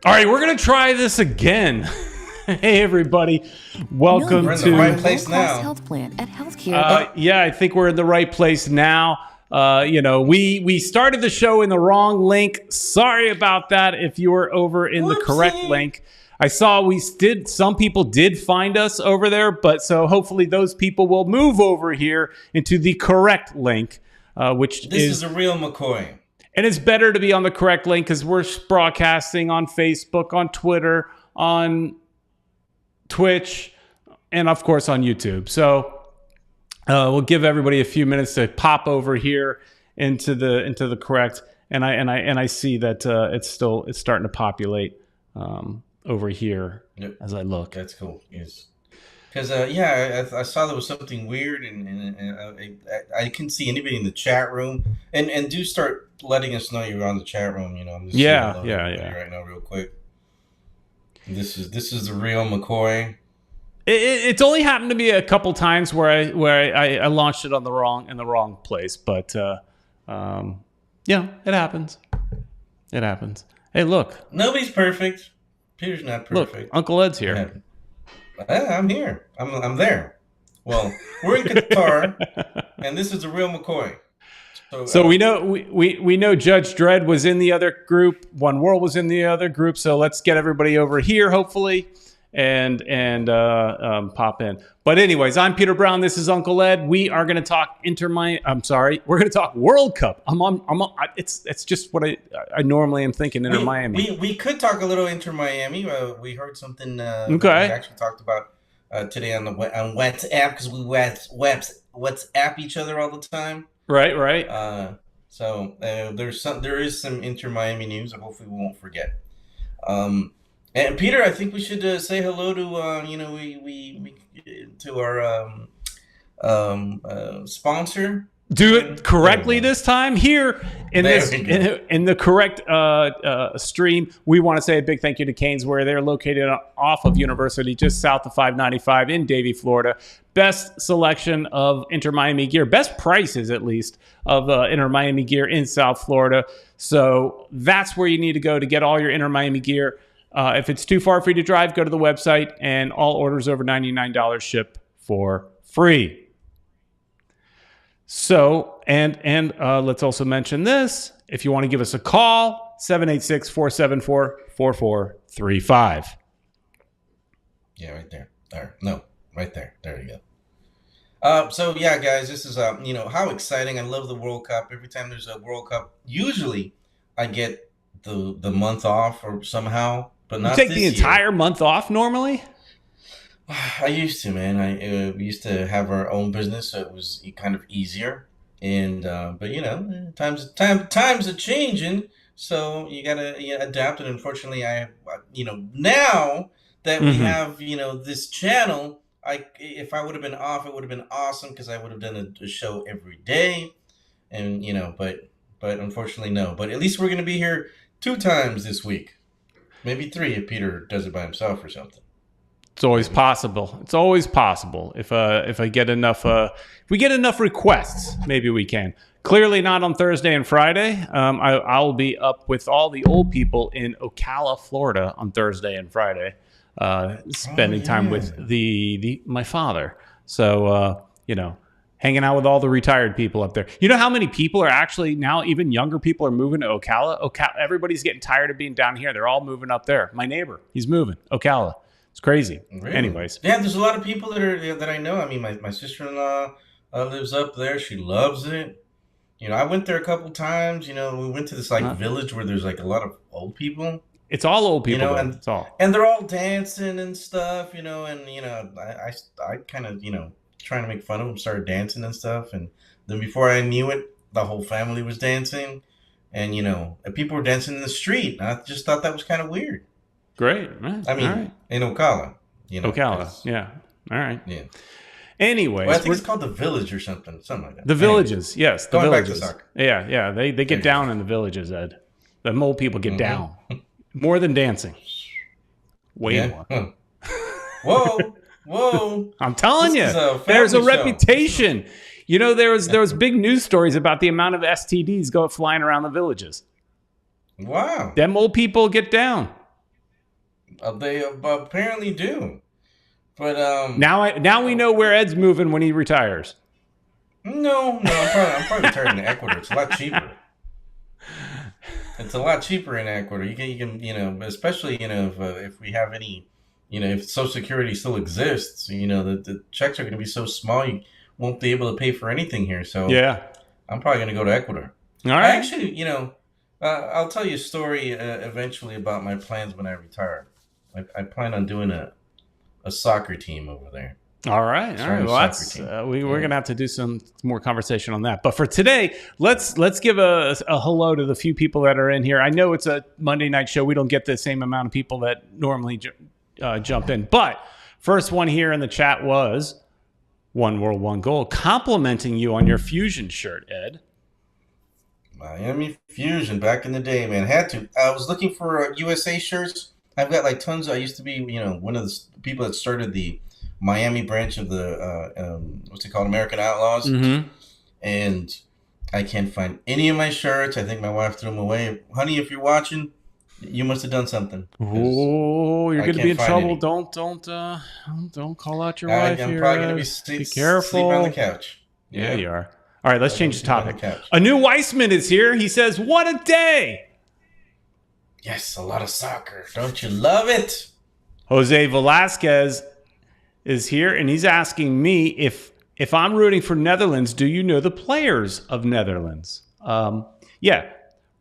All right, we're gonna try this again. Hey, everybody, welcome We're in to the right place now. Health plan at healthcare. Yeah, I think we're in the right place now. We started the show in the wrong link. Sorry about that. If you were over in the correct link, I saw some people did find us over there, but so hopefully those people will move over here into the correct link, which This is a real McCoy. And it's better to be on the correct link because we're broadcasting on Facebook, on Twitter, on Twitch, and of course on YouTube. So we'll give everybody a few minutes to pop over here into the correct. And I see that it's starting to populate over here as I look. That's cool. Yes. Because I saw there was something weird, and I couldn't see anybody in the chat room. And do start letting us know you're on the chat room. You know, I'm just yeah. right now, real quick. This is the real McCoy. It's only happened to me a couple times where I launched it in the wrong place, but it happens. It happens. Hey, look, Nobody's perfect. Peter's not perfect. Look, Uncle Ed's here. I'm here. I'm there. Well, we're in Qatar, and this is the real McCoy. So we know Judge Dredd was in the other group. One World was in the other group. So let's get everybody over here, hopefully, and pop in. But anyways, I'm Peter Brown. This is Uncle Ed. We are going to talk We're going to talk World Cup. It's just what I normally am thinking. Inter Miami. We could talk a little Inter Miami. We heard something. Okay. We actually talked about today on WhatsApp because we WhatsApp each other all the time. Right. So there is some Inter Miami news. Hopefully, we won't forget. And Peter, I think we should say hello to to our sponsor. Do it correctly this time. Here in the correct stream, we want to say a big thank you to Canes, where they're located off of University, just south of 595 in Davie, Florida. Best selection of Inter Miami gear, best prices at least of Inter Miami gear in South Florida. So that's where you need to go to get all your Inter Miami gear. If it's too far for you to drive, go to the website, and all orders over $99 ship for free. So, and let's also mention this. If you want to give us a call, 786-474-4435. Yeah, right there. No, right there. There you go. So, yeah, guys, this is, how exciting. I love the World Cup. Every time there's a World Cup, usually I get the month off or somehow, but not this year. You take the entire month off normally? I used to, man. We used to have our own business, so it was kind of easier. And but times are changing, so you gotta adapt. And unfortunately, I now that we have this channel, if I would have been off, it would have been awesome because I would have done a show every day. And but unfortunately, no. But at least we're gonna be here 2 times this week, maybe 3 if Peter does it by himself or something. It's always possible. It's always possible. If I get enough, if we get enough requests, maybe we can. Clearly not on Thursday and Friday. I'll be up with all the old people in Ocala, Florida, on Thursday and Friday, spending time with my father. So hanging out with all the retired people up there. You know how many people are actually now, even younger people are moving to Ocala? Everybody's getting tired of being down here. They're all moving up there. My neighbor, he's moving. Ocala. It's crazy. Really? Anyways. Yeah, there's a lot of people that I know. I mean, my sister-in-law lives up there. She loves it. I went there a couple times. We went to this village where there's a lot of old people. It's all old people. And they're all dancing and stuff. And I kind of trying to make fun of them, started dancing and stuff. And then before I knew it, the whole family was dancing, and people were dancing in the street. And I just thought that was kind of weird. Great. Right. I mean, in Ocala. Ocala. Yeah. All right. Yeah. Anyways. Well, I think it's called the Village or something like that. The Villages. Yes. The Going Villages. back to soccer. Yeah. They get down in the Villages, Ed. The old people get down. More than dancing. Way more. Whoa. I'm telling you. There's a reputation. There was big news stories about the amount of STDs flying around the villages. Wow. Them old people get down. They apparently do. But now we know where Ed's moving when he retires. No, I'm probably retiring in Ecuador. It's a lot cheaper. It's a lot cheaper in Ecuador. You can, especially, if we have any, if Social Security still exists, the checks are going to be so small you won't be able to pay for anything here. So yeah, I'm probably going to go to Ecuador. All right. Actually, I'll tell you a story eventually about my plans when I retire. I plan on doing a soccer team over there. All right. Well, that's we're gonna have to do some more conversation on that. But for today, let's give a hello to the few people that are in here. I know it's a Monday night show. We don't get the same amount of people that normally jump in. But first one here in the chat was One World, One Goal, complimenting you on your Fusion shirt, Ed. Miami Fusion back in the day, man. Had to. I was looking for USA shirts. I've got like tons. I used to be, one of the people that started the Miami branch of the what's it called, American Outlaws, and I can't find any of my shirts. I think my wife threw them away. Honey, if you're watching, you must have done something. Oh, you're gonna be in trouble. Don't call out your wife. I'm probably gonna be careful. Sleeping on the couch. Yeah, you are. All right, let's change the topic. A new Weissman is here. He says, "What a day!" Yes, a lot of soccer. Don't you love it? Jose Velasquez is here, and he's asking me if I'm rooting for Netherlands, do you know the players of Netherlands? Yeah,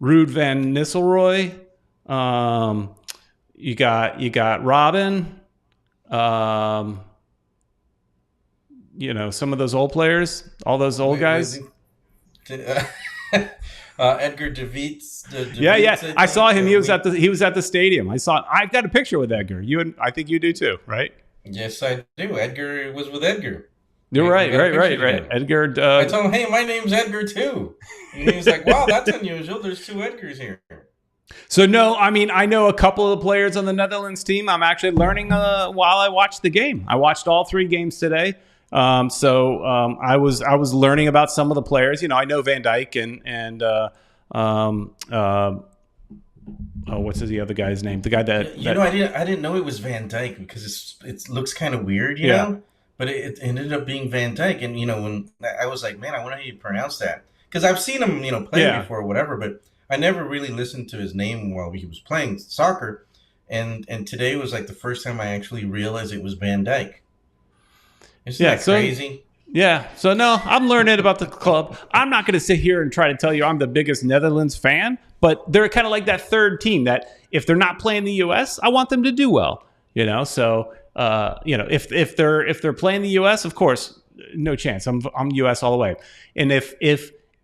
Ruud van Nistelrooy. You got Robin. Some of those old players, all those old guys. Edgar De Wiets. Yeah. I saw him. He was at the stadium. I've got a picture with Edgar. I think you do too, right? Yes, I do. Edgar was with Edgar. You're right. Edgar. I told him, hey, my name's Edgar too. And he was like, wow, that's unusual. There's two Edgars here. So no, I mean, I know a couple of the players on the Netherlands team. I'm actually learning while I watched the game. I watched all 3 games today. I was learning about some of the players. I know Van Dijk and what's the other guy's name? The guy that I didn't know it was Van Dijk because it looks kind of weird, you know. But it ended up being Van Dijk, and when I was like, man, I wonder how you pronounce that, because I've seen him play before or whatever, but I never really listened to his name while he was playing soccer, and today was like the first time I actually realized it was Van Dijk. Isn't that crazy? Yeah. So no, I'm learning about the club. I'm not going to sit here and try to tell you I'm the biggest Netherlands fan, but they're kind of like that third team that if they're not playing the U.S., I want them to do well. So if they're playing the U.S., of course, no chance. I'm U.S. all the way. And if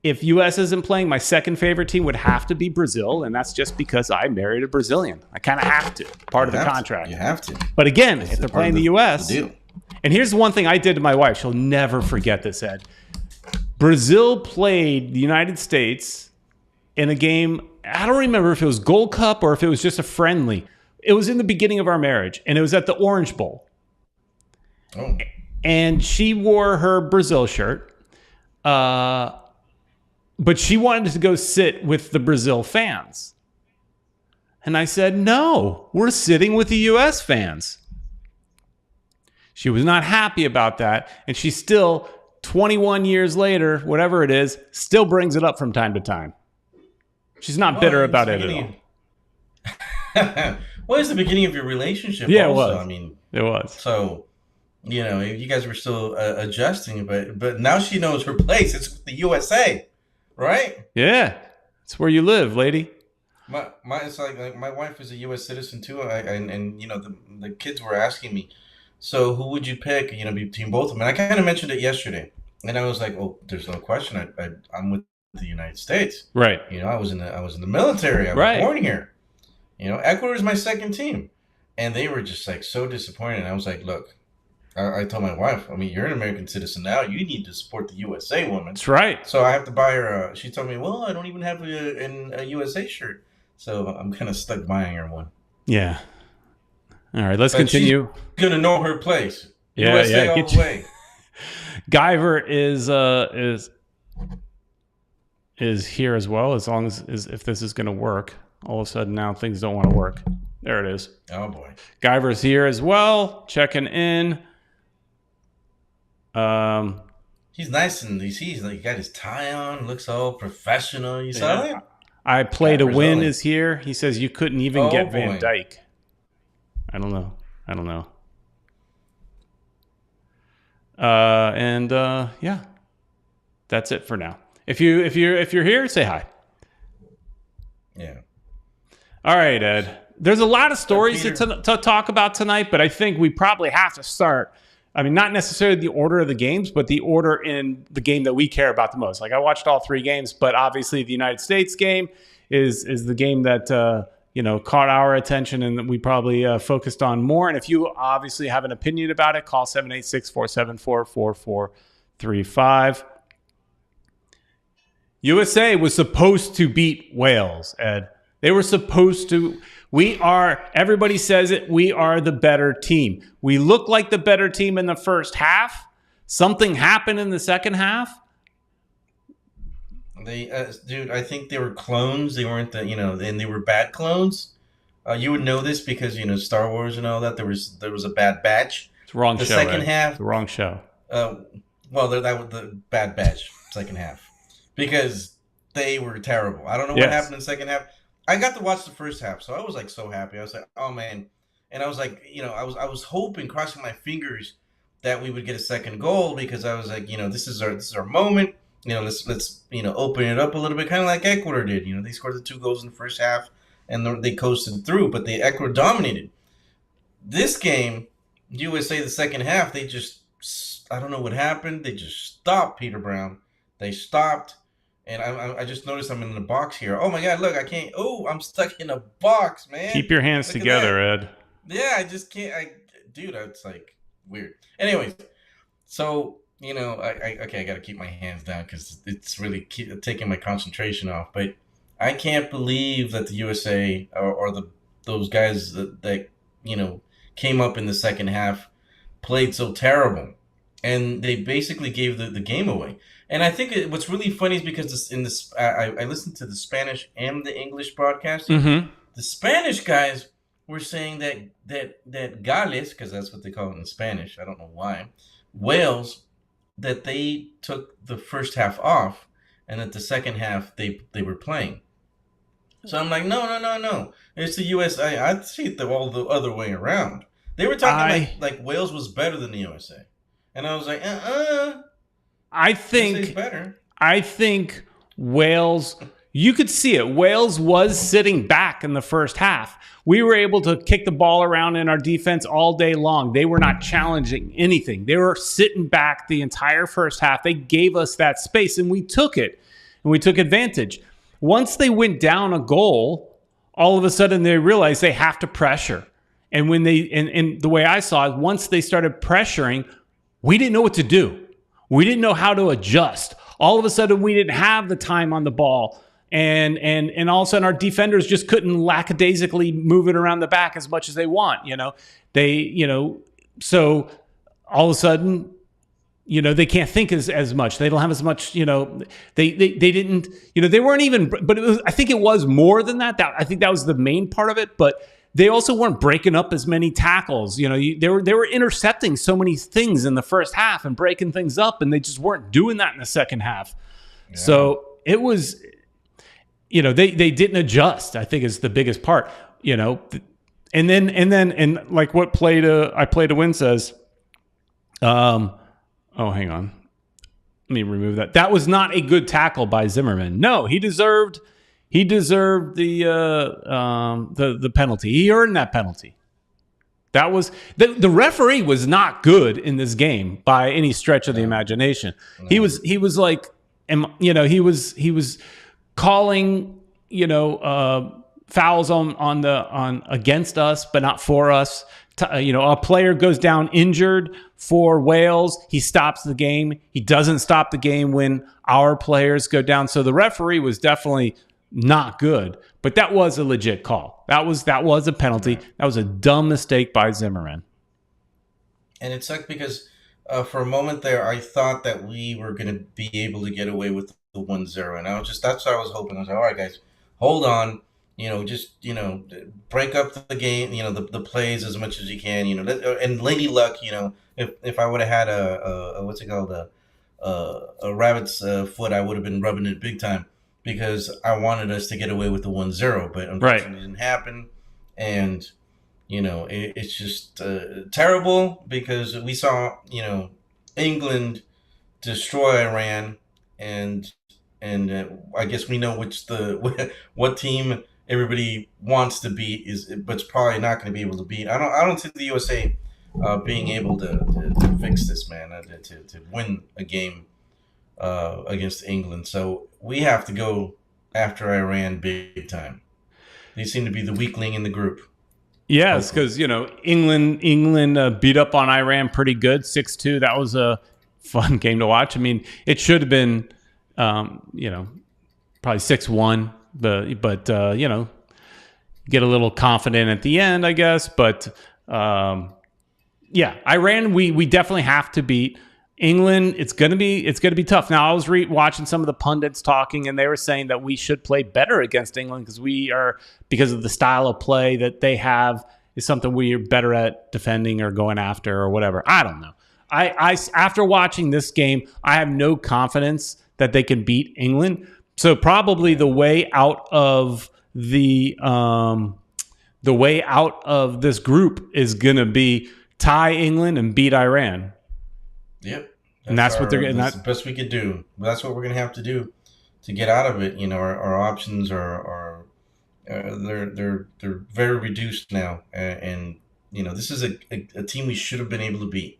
U.S. isn't playing, my second favorite team would have to be Brazil, and that's just because I married a Brazilian. I kind of have to. Part of the contract. You have to. But again, if they're playing the U.S., and here's the one thing I did to my wife. She'll never forget this, Ed. Brazil played the United States in a game. I don't remember if it was Gold Cup or if it was just a friendly. It was in the beginning of our marriage, and it was at the Orange Bowl. Oh. And she wore her Brazil shirt, but she wanted to go sit with the Brazil fans. And I said, no, we're sitting with the U.S. fans. She was not happy about that, and she still, 21 years later, whatever it is, still brings it up from time to time. She's not bitter about it at all. Well, it's the beginning of your relationship. Yeah, also. It was. I mean, it was. So, you guys were still adjusting, but now she knows her place. It's the USA, right? Yeah, it's where you live, lady. It's like my wife is a U.S. citizen too, and the kids were asking me, so who would you pick? Between both of them, and I kind of mentioned it yesterday, and I was like, oh, there's no question. I'm with the United States, right? I was in the military. I was born here. Ecuador is my second team, and they were just like so disappointed. And I was like, look, I told my wife, I mean, you're an American citizen now. You need to support the USA woman. That's right. So I have to buy her. She told me, well, I don't even have a USA shirt, so I'm kind of stuck buying her one. Yeah. All right, let's continue. She's gonna know her place. Yeah, USA all the way. Guyver is here as well. As long as if this is going to work, all of a sudden now things don't want to work. There it is. Oh, boy. Guyver's here as well, checking in. He's nice, and he's like, he got his tie on, looks all professional. You saw that? I Play to Guyver's Win early. is here. He says you couldn't even get Van boy. Dyke. I don't know. Yeah, that's it for now. If you're here, say hi. Yeah. All right, Ed. There's a lot of stories to talk about tonight, but I think we probably have to start. I mean, not necessarily the order of the games, but the order in the game that we care about the most. Like, I watched all 3 games, but obviously the United States game is the game that caught our attention and that we probably focused on more. And if you obviously have an opinion about it, call 786-474-4435. USA was supposed to beat Wales, Ed. They were supposed to. Everybody says it, we are the better team. We look like the better team in the first half. Something happened in the second half. Dude, I think they were clones. They weren't and they were bad clones. You would know this because, Star Wars and all that. There was a Bad Batch. It's the wrong show. The second half. The wrong show. That was the Bad Batch second half. Because they were terrible. I don't know what happened in the second half. I got to watch the first half, so I was like so happy. I was like, oh man. And I was like, I was hoping, crossing my fingers, that we would get a second goal, because I was like, this is our moment. Let's open it up a little bit, kind of like Ecuador did. They scored the 2 goals in the first half and they coasted through, but the Ecuador dominated. This game, USA, the second half, they just, I don't know what happened. They just stopped Peter Brown. They stopped. And I just noticed I'm in the box here. Oh my God, look, I can't. Oh, I'm stuck in a box, man. Keep your hands together, Ed. Yeah, I just can't. Dude, it's like weird. Anyways, so, I got to keep my hands down because it's really taking my concentration off. But I can't believe that the USA or those guys that came up in the second half played so terrible. And they basically gave the game away. And I think what's really funny is because I listened to the Spanish and the English broadcast. Mm-hmm. The Spanish guys were saying that Gales, because that's what they call it in Spanish, I don't know why, Wales, that they took the first half off and that the second half they were playing. So I'm like, no. It's the USA. I see it all the other way around. They were talking like Wales was better than the USA. And I was like, I think Wales, you could see it. Wales was sitting back in the first half. We were able to kick the ball around in our defense all day long. They were not challenging anything. They were sitting back the entire first half. They gave us that space, and we took it, and we took advantage. Once they went down a goal, all of a sudden they realized they have to pressure. And when and the way I saw it, once they started pressuring, we didn't know what to do. We didn't know how to adjust. All of a sudden, we didn't have the time on the ball. And all of a sudden, our defenders just couldn't lackadaisically move it around the back as much as they want. So all of a sudden, they can't think as much. They don't have as much, they didn't, they weren't even, but I think it was more than that. I think that was the main part of it. But they also weren't breaking up as many tackles. They were intercepting so many things in the first half and breaking things up, and they just weren't doing that in the second half. Yeah. So it was, they didn't adjust, I think, is the biggest part. And then like what I Play to Win says, hang on. Let me remove that. That was not a good tackle by Zimmerman. No, he deserved the penalty. He earned that penalty. That was the referee was not good in this game by any stretch of the imagination. No. He was like, he was calling fouls on against us, but not for us. A player goes down injured for Wales. He stops the game. He doesn't stop the game when our players go down. So the referee was definitely not good, but that was a legit call. That was a penalty. That was a dumb mistake by Zimmerman. And it sucked because for a moment there, I thought that we were going to be able to get away with the 1-0. And that's what I was hoping. I was like, all right, guys, hold on. just break up the game, the plays as much as you can, and Lady Luck, if I would have had a what's it called, a rabbit's foot, I would have been rubbing it big time because I wanted us to get away with the 1-0, but Right. unfortunately it didn't happen. And it's just terrible because we saw England destroy Iran, and I guess we know what team everybody wants to beat but it's probably not going to be able to beat. I don't see the USA being able to fix this, man, to win a game against England. So we have to go after Iran big time. They seem to be the weakling in the group. Yes, because England beat up on Iran pretty good, 6-2. That was a fun game to watch. I mean, it should have been, probably 6-1, but get a little confident at the end, I guess. But Iran, we definitely have to beat. England, it's gonna be tough. Now, I was watching some of the pundits talking, and they were saying that we should play better against England because of the style of play that they have is something we are better at defending or going after or whatever. I don't know. I after watching this game, I have no confidence that they can beat England. So probably the way out of this group is gonna be tie England and beat Iran. Yep. That's what they're getting. That's the best we could do. That's what we're going to have to do to get out of it. Our options are they're very reduced now, and this is a team we should have been able to beat.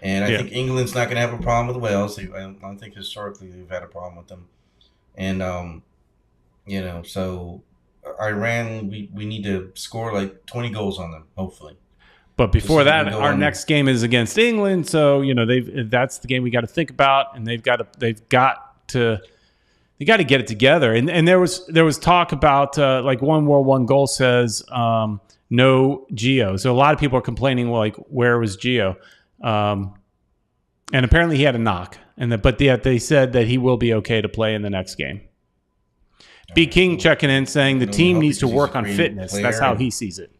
And I think England's not going to have a problem with Wales. I don't think historically they've had a problem with them. And so Iran, we need to score like 20 goals on them, hopefully. But before that, our next game is against England, so that's the game we got to think about, and they've got to get it together. And there was talk about like one world, one goal says no Gio, so a lot of people are complaining, well, like where was Gio? And apparently he had a knock, but they said that he will be okay to play in the next game. B King checking in saying the team needs to work on fitness. That's how he sees it.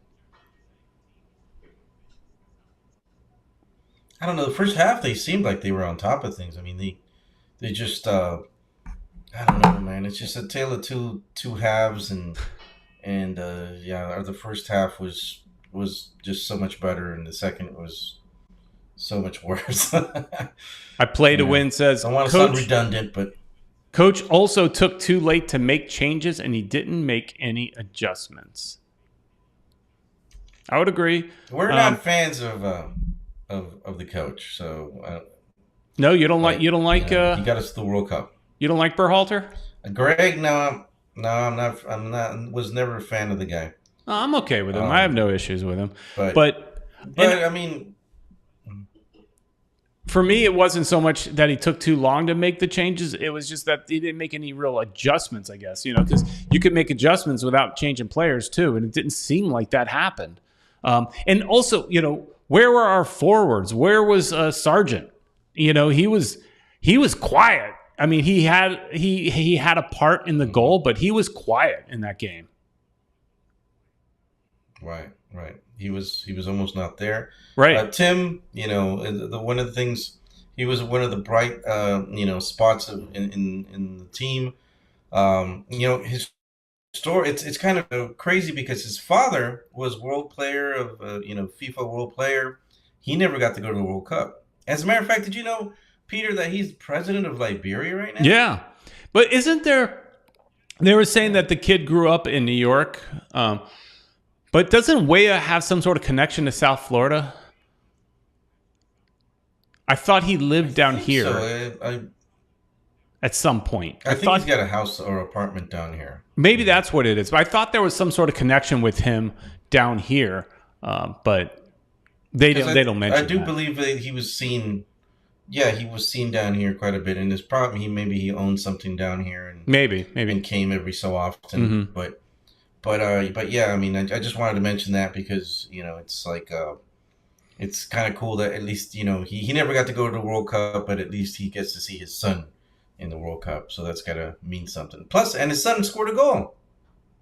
I don't know. The first half, they seemed like they were on top of things. I mean, they just I don't know, man. It's just a tale of two halves, and the first half was just so much better, and the second was so much worse. I play to win says. I want to sound redundant, but Coach also took too late to make changes, and he didn't make any adjustments. I would agree. We're not fans of the coach, so no, you don't like. he got us to the World Cup. You don't like Berhalter? Greg, no, I'm not. Was never a fan of the guy. I'm okay with him. I have no issues with him. But I mean, for me, it wasn't so much that he took too long to make the changes. It was just that he didn't make any real adjustments, I guess. Because you could make adjustments without changing players too, and it didn't seem like that happened. And also, where were our forwards? Where was Sargent? He was quiet. I mean, he had a part in the goal, but he was quiet in that game. Right. He was almost not there. Right. Tim, one of the things, he was one of the bright spots in the team. His story, it's kind of crazy because his father was world player of FIFA world player. He never got to go to the World Cup. As a matter of fact, did you know, Peter, that he's president of Liberia right now? Yeah, but isn't there? They were saying that the kid grew up in New York, but doesn't Weah have some sort of connection to South Florida? I thought he lived down here. So. At some point. I think he's got a house or apartment down here. Maybe that's what it is. But I thought there was some sort of connection with him down here, but they don't mention. I do that. believe that he was seen. Yeah, he was seen down here quite a bit, and it's probably maybe he owned something down here, and maybe and came every so often. Mm-hmm. But yeah, I mean, I just wanted to mention that because it's like it's kind of cool that at least he never got to go to the World Cup, but at least he gets to see his son in the World Cup, so that's gotta mean something. Plus, and his son scored a goal.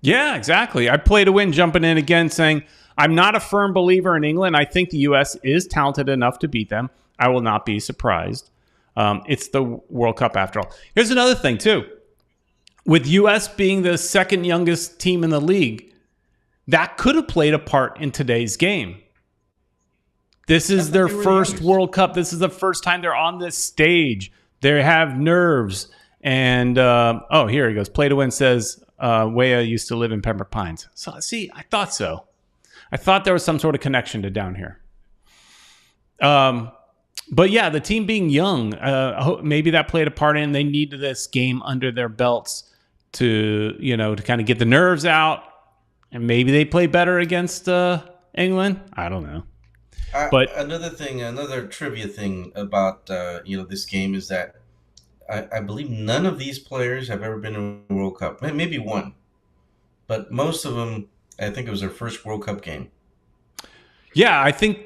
Yeah, exactly. I play to win, jumping in again, saying I'm not a firm believer in England. I think the U.S. is talented enough to beat them. I will not be surprised. It's the World Cup after all. Here's another thing, too. With U.S. being the second youngest team in the league, that could have played a part in today's game. This is their first World Cup. This is the first time they're on this stage. They have nerves. And, here he goes. Play to win says, Weah used to live in Pembroke Pines. So, see, I thought so. I thought there was some sort of connection to down here. But yeah, the team being young, maybe that played a part in. They needed this game under their belts to kind of get the nerves out, and maybe they play better against England. I don't know. But another trivia thing about this game is that I believe none of these players have ever been in a World Cup. Maybe one, but most of them, I think it was their first World Cup game. Yeah, I think,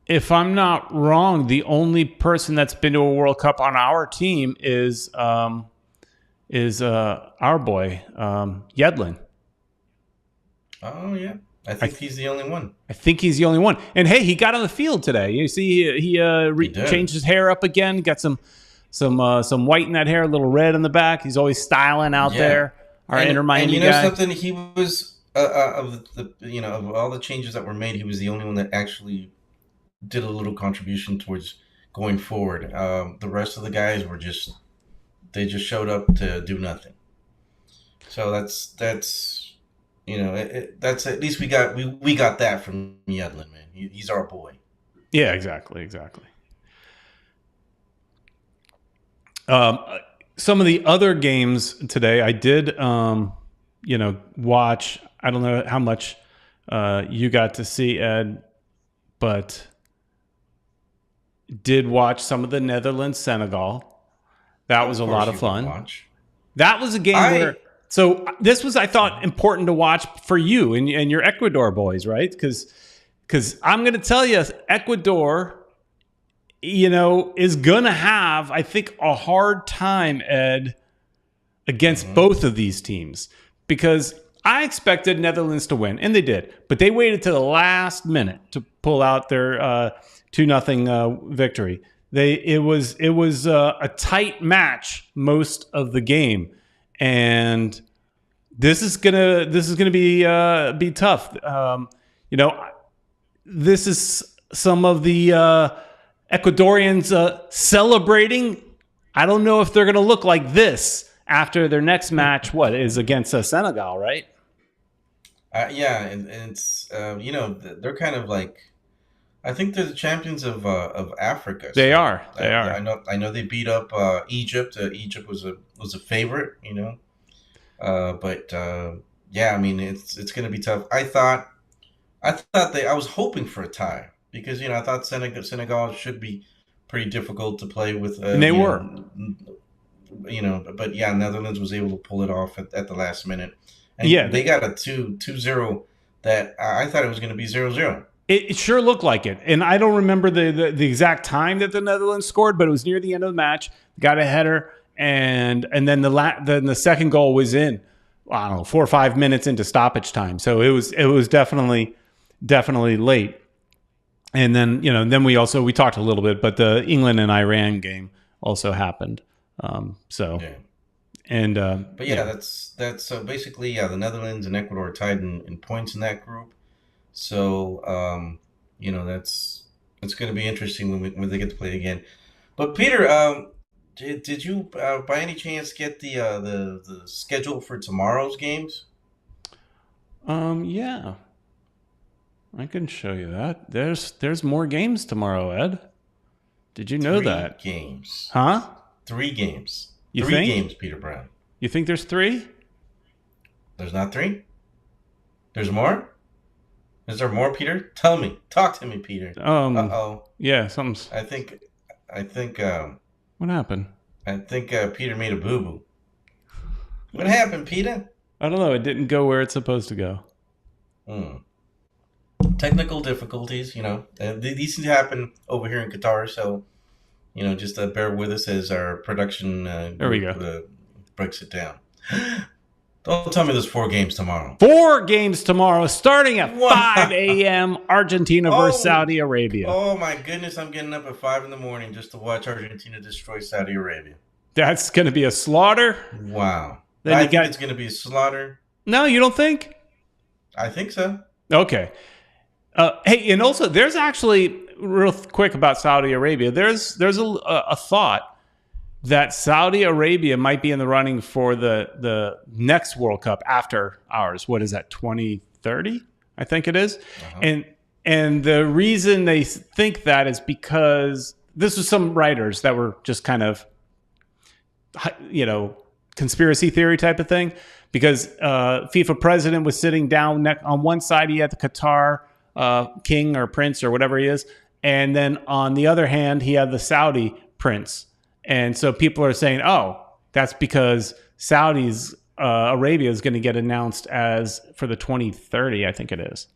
if I'm not wrong, the only person that's been to a World Cup on our team is our boy Yedlin. Oh yeah, I think he's the only one. I think he's the only one. And hey, he got on the field today. You see, he changed his hair up again. Got some white in that hair, a little red in the back. He's always styling out there. Our Inter Miami guy. Something, he was of all the changes that were made, he was the only one that actually did a little contribution towards going forward. The rest of the guys they just showed up to do nothing. So that's at least we got that from Yedlin, man. He's our boy. Yeah, exactly. Some of the other games today, I did, watch. I don't know how much you got to see, Ed, but did watch some of the Netherlands Senegal. That was a lot of fun. That was a game where. So this was, I thought, important to watch for you and your Ecuador boys, right? Because I'm going to tell you, Ecuador, is going to have, I think, a hard time, Ed, against both of these teams. Because I expected Netherlands to win, and they did. But they waited to the last minute to pull out their 2-0 victory. It was a tight match most of the game. And this is gonna be tough. This is some of the Ecuadorians celebrating. I don't know if they're gonna look like this after their next match. What is against Senegal, right? Yeah, and it's they're kind of like, I think they're the champions of Africa. They are. I know they beat up Egypt. Egypt was a favorite, but yeah, I mean it's going to be tough. I was hoping for a tie because I thought Senegal should be pretty difficult to play with. And they were. But yeah, Netherlands was able to pull it off at the last minute. And they got a 2-0 that I thought it was going to be 0-0. It sure looked like it. And I don't remember the exact time that the Netherlands scored, but it was near the end of the match. Got a header, and then the second goal was in, I don't know, 4 or 5 minutes into stoppage time. So it was definitely late. And then, then we talked a little bit, but the England and Iran game also happened. Yeah. And but yeah, that's so basically, the Netherlands and Ecuador are tied in points in that group. So it's going to be interesting when they get to play again. But Peter, did you by any chance get the schedule for tomorrow's games? Yeah, I can show you that. There's more games tomorrow, Ed. Did you know that? 3 games. Huh? 3 games. You 3 think? games, Peter Brown. You think there's 3? There's not 3? There's more? Is there more, Peter? Tell me. Talk to me, Peter. Uh-oh. Yeah, something's... I think what happened? I think Peter made a boo-boo. What happened, Peter? I don't know. It didn't go where it's supposed to go. Technical difficulties, these things happen over here in Qatar, so, just bear with us as our production there we go. breaks it down. Don't tell me there's 4 games tomorrow. 4 games tomorrow, starting at Wow. 5 a.m. Argentina versus Saudi Arabia. Oh my goodness, I'm getting up at 5 in the morning just to watch Argentina destroy Saudi Arabia. That's going to be a slaughter. Wow. Then I think it's going to be a slaughter. No, you don't think? I think so. Okay. Hey, and also, there's actually, real quick about Saudi Arabia, there's a thought that Saudi Arabia might be in the running for the next World Cup after ours. What is that, 2030? I think it is. Uh-huh. And the reason they think that is because this was some writers that were just kind of, conspiracy theory type of thing. Because FIFA president was sitting down on one side, he had the Qatar king or prince or whatever he is. And then on the other hand, he had the Saudi prince. And so people are saying, oh, that's because Saudi's Arabia is going to get announced as for the 2030, I think it is.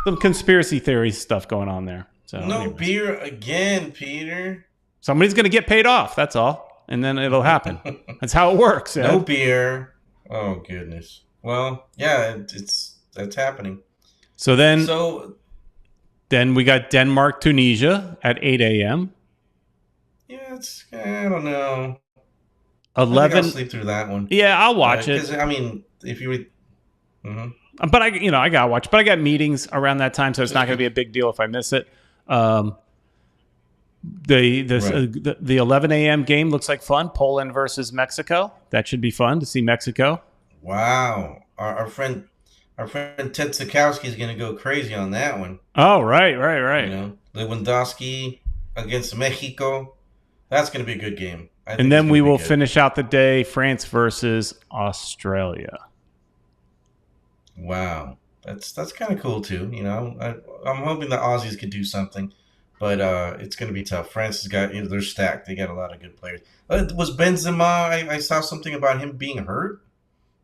Some conspiracy theory stuff going on there. So beer again, Peter. Somebody's going to get paid off. That's all. And then it'll happen. That's how it works. No beer. Oh, goodness. Well, yeah, that's happening. So then we got Denmark, Tunisia at 8 a.m. Yeah, I don't know. 11. I think I'll sleep through that one. Yeah, I'll watch it. I mean, if you would. Mm-hmm. But I gotta watch. But I got meetings around that time, so it's not going to be a big deal if I miss it. The 11 a.m. game looks like fun. Poland versus Mexico. That should be fun to see Mexico. Wow, our friend Ted Sikowski is going to go crazy on that one. Oh, right. Lewandowski against Mexico. That's going to be a good game. And then we will finish out the day, France versus Australia. Wow. That's kind of cool too. I'm hoping the Aussies could do something, but it's going to be tough. France has got, they're stacked. They got a lot of good players. Was Benzema, I saw something about him being hurt.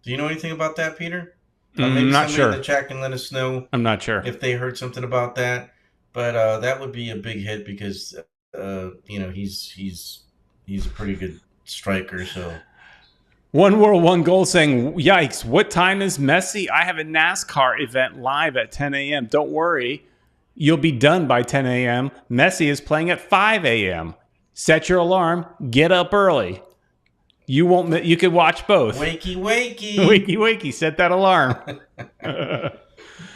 Do you know anything about that, Peter? I'm not sure. In the chat can let us know. I'm not sure if they heard something about that, but that would be a big hit because he's a pretty good striker. So, One World, One Goal saying, "Yikes! What time is Messi? I have a NASCAR event live at 10 a.m. Don't worry, you'll be done by 10 a.m. Messi is playing at 5 a.m. Set your alarm. Get up early." You won't. You could watch both. Wakey. Set that alarm.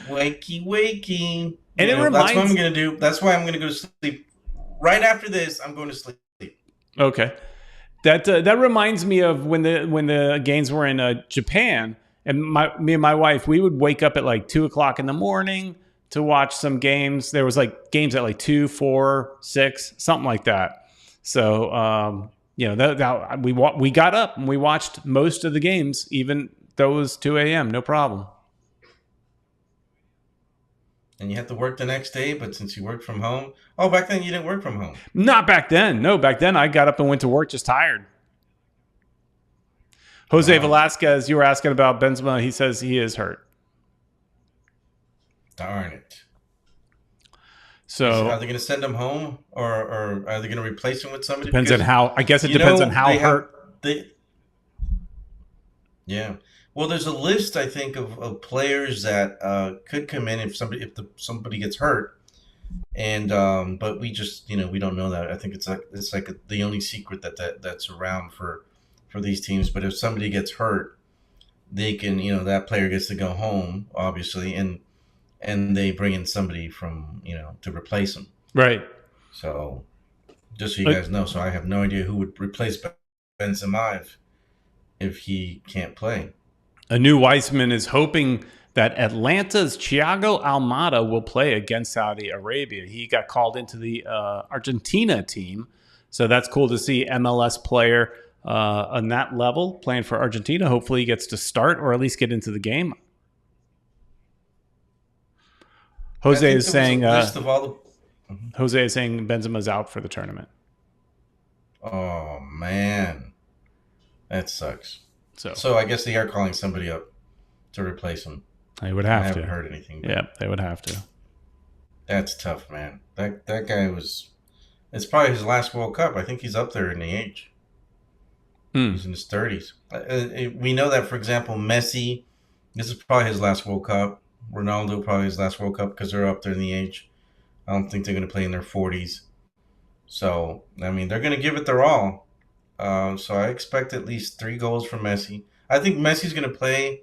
Wakey. And it reminds. That's what I'm going to do. That's why I'm going to go to sleep. Right after this, I'm going to sleep. Okay, that reminds me of when the games were in Japan, and me and my wife, we would wake up at like 2:00 in the morning to watch some games. There was like games at like 2, 4, 6, something like that. So. We got up and we watched most of the games, even though it was 2 a.m. No problem. And you have to work the next day, but since you worked from home... Oh, back then you didn't work from home. Not back then. No, back then I got up and went to work just tired. Jose Velasquez, you were asking about Benzema. He says he is hurt. Darn it. So are they going to send him home, or are they going to replace him with somebody? Depends on how. I guess it depends on how hurt. Yeah. Well, there's a list, I think, of players that could come in if somebody gets hurt, and but we just we don't know that. I think it's like the only secret that's around for these teams. But if somebody gets hurt, they can that player gets to go home, obviously, and they bring in somebody from, to replace him. Right. So, just so you guys know, so I have no idea who would replace Benzema if he can't play. A new Weissman is hoping that Atlanta's Thiago Almada will play against Saudi Arabia. He got called into the Argentina team. So that's cool to see MLS player on that level playing for Argentina. Hopefully he gets to start or at least get into the game. Jose is saying Benzema's out for the tournament. Oh man, that sucks. So I guess they are calling somebody up to replace him. They would have to. I haven't heard anything. Yeah, they would have to. That's tough, man. That guy was. It's probably his last World Cup. I think he's up there in the age. He's in his 30s. We know that, for example, Messi, this is probably his last World Cup. Ronaldo, probably his last World Cup because they're up there in the age. I don't think they're going to play in their 40s. So, I mean, they're going to give it their all. So I expect at least 3 goals from Messi. I think Messi's going to play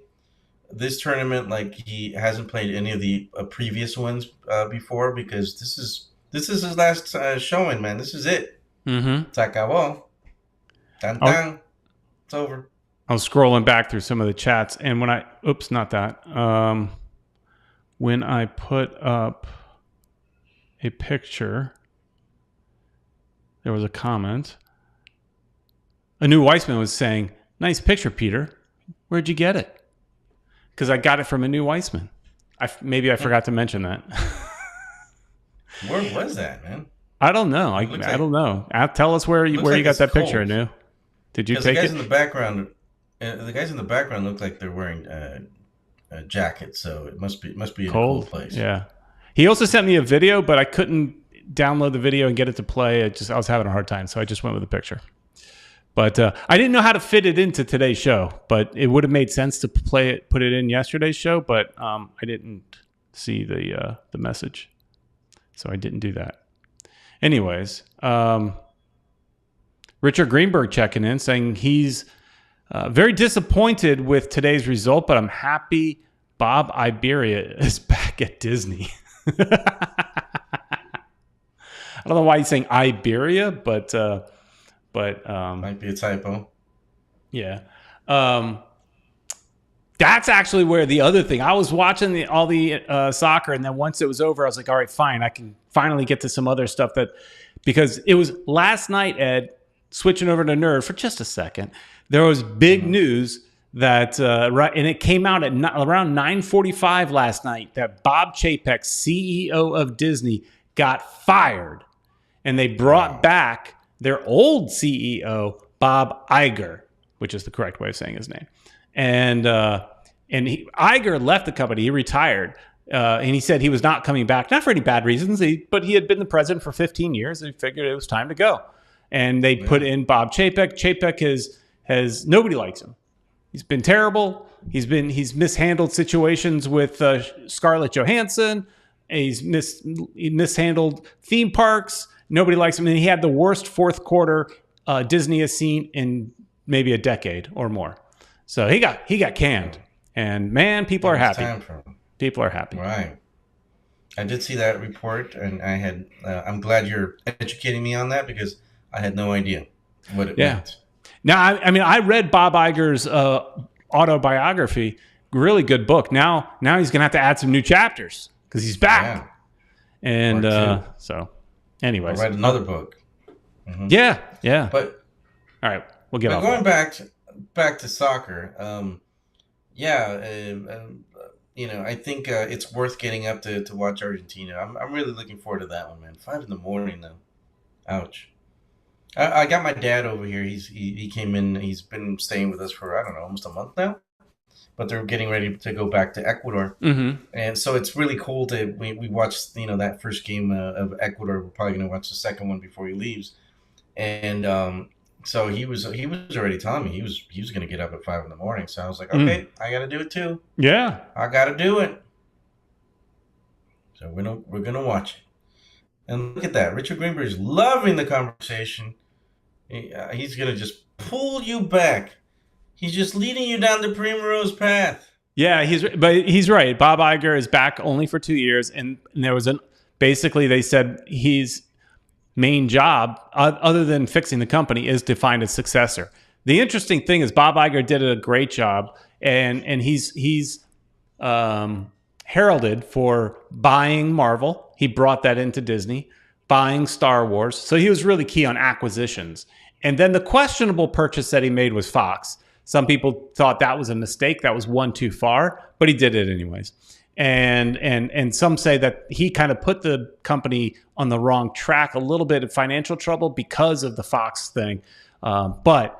this tournament like he hasn't played any of the previous ones before, because this is his last showing, man. This is it. Mm-hmm. Se acabó. Tan tan. It's over. I was scrolling back through some of the chats, and when I put up a picture, there was a comment. A new Weissman was saying, "Nice picture, Peter. Where'd you get it?" Because I got it from a new Weissman. Maybe I forgot to mention that. Where was that, man? I don't know. I don't know. Tell us where you got that picture, Anu. Did you take it? The guys in the background look like they're wearing a jacket, so it must be in a cold place. Yeah. He also sent me a video, but I couldn't download the video and get it to play. I was having a hard time, so I just went with a picture. But I didn't know how to fit it into today's show, but it would have made sense to put it in yesterday's show, but I didn't see the message, so I didn't do that. Anyways, Richard Greenberg checking in, saying he's very disappointed with today's result, but I'm happy Bob Iberia is back at Disney. I don't know why he's saying Iberia, but might be a typo. Yeah. That's actually where the other thing, I was watching all the soccer, and then once it was over, I was like, all right, fine, I can finally get to some other stuff, because it was last night, Ed, switching over to Nerd for just a second, there was big news that and it came out at around 9:45 last night, that Bob Chapek, CEO of Disney, got fired, and they brought back their old CEO, Bob Iger, which is the correct way of saying his name. And Iger left the company. He retired. And he said he was not coming back, not for any bad reasons, but he had been the president for 15 years, and he figured it was time to go. And they put in Bob Chapek. Chapek has nobody likes him. He's been terrible. He's mishandled situations with Scarlett Johansson. He's mishandled theme parks. Nobody likes him. And he had the worst fourth quarter Disney has seen in maybe a decade or more. So he got canned. And man, people are happy. People are happy. Right. I did see that report, and I'm glad you're educating me on that, because I had no idea what it meant. Now, I mean, I read Bob Iger's autobiography. Really good book. Now he's going to have to add some new chapters because he's back. Yeah. And so, anyways. I'll write another book. Mm-hmm. Yeah. But all right, we'll get off. Going back to soccer, I think it's worth getting up to watch Argentina. I'm really looking forward to that one, man. 5 a.m. though. Ouch. I got my dad over here. He came in. He's been staying with us for, I don't know, almost a month now. But they're getting ready to go back to Ecuador, and so it's really cool that we watched that first game of Ecuador. We're probably going to watch the second one before he leaves, and so he was already telling me he was going to get up at 5 a.m. So I was like, okay, I got to do it too. Yeah, I got to do it. So we're gonna watch it, and look at that. Richard Greenberg is loving the conversation. He's going to just pull you back. He's just leading you down the primrose path. Yeah, he's right. Bob Iger is back only for 2 years, and there was basically they said his main job, other than fixing the company, is to find a successor. The interesting thing is Bob Iger did a great job, and he's heralded for buying Marvel. He brought that into Disney, buying Star Wars. So he was really key on acquisitions. And then the questionable purchase that he made was Fox. Some people thought that was a mistake. That was one too far, but he did it anyways. And some say that he kind of put the company on the wrong track, a little bit of financial trouble because of the Fox thing. But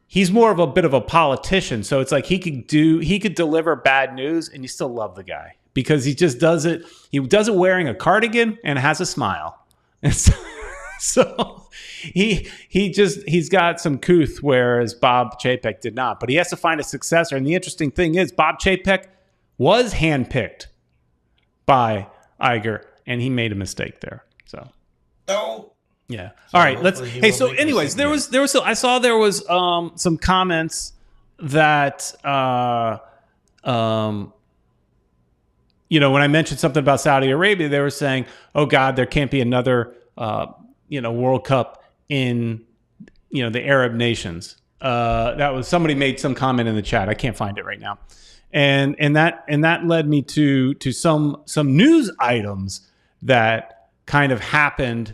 he's more of a bit of a politician. So it's like he could deliver bad news and you still love the guy because he just does it. He does it wearing a cardigan and has a smile. And So he's got some couth, whereas Bob Chapek did not. But he has to find a successor. And the interesting thing is, Bob Chapek was handpicked by Iger, and he made a mistake there. So, yeah. All right. Let's. Hey. So, anyways, there was. I saw there was some comments that when I mentioned something about Saudi Arabia, they were saying, "Oh God, there can't be another World Cup in the Arab nations." That was somebody made some comment in the chat. I can't find it right now, and that led me to some news items that kind of happened